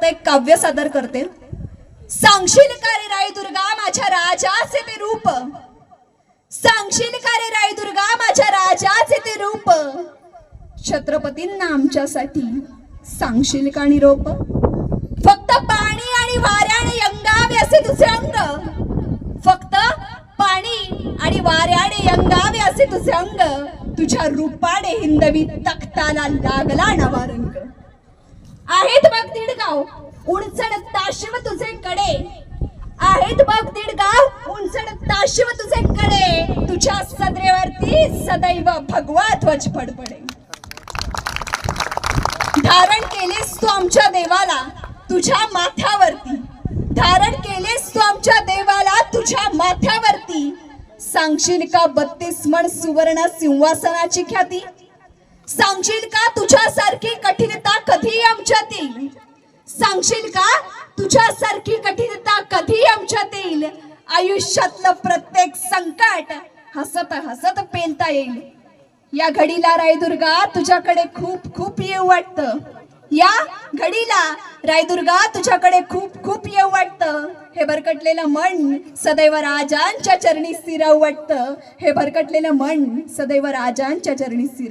एक काव्य सादर करते. सांगशील का रे राई दुर्गा माझ्या राजाचे ते रूप, सांगशील का रे राई दुर्गा माझ्या राजाचे ते रूप, छत्रपतींना आमच्यासाठी सांगशील का निरोप. फक्त पाणी आणि वाऱ्याने यंगावे असे तुझे अंग, फक्त पाणी आणि वाऱ्याने यंगावे असे तुझे अंग, तुझ्या रूपाने हिंदवी तख्ताला लागला नवा रंग. आहेत बघ दीड गाव उंचड ताशिव तुझे कडे, आहेत बघ दीड गाव उंचड ताशिव तुझे कडे, तुझ्या सदरेवरती सदैव भगवा ध्वज फडफडे. धारण केलेस तू आमच्या देवाला तुझ्या माथ्यावरती, धारण केलेस तू आमच्या देवाला तुझ्या माथ्यावरती, सांगशील का 32 मण सुवर्ण सिंहासनाची ख्याती, सांगशील का तुझ्यासारखी कठीणता कधी आमच्यात येईल, सांगशील का तुझ्यासारखी कठीणता कधी आमच्यात येईल, आयुष्यातलं प्रत्येक संकट हसत हसत पेलता येईल. या घडीला रायदुर्गा तुझ्याकडे खूप खूप येऊ वाटतं, या घडीला रायदुर्गा तुझ्याकडे खूप खूप येऊ वाटतं. हे भरकटलेलं मन सदैव राजांच्या चरणी स्थिरावू वाटतं, हे भरकटलेलं मन सदैव राजांच्या चरणी स्थिरावू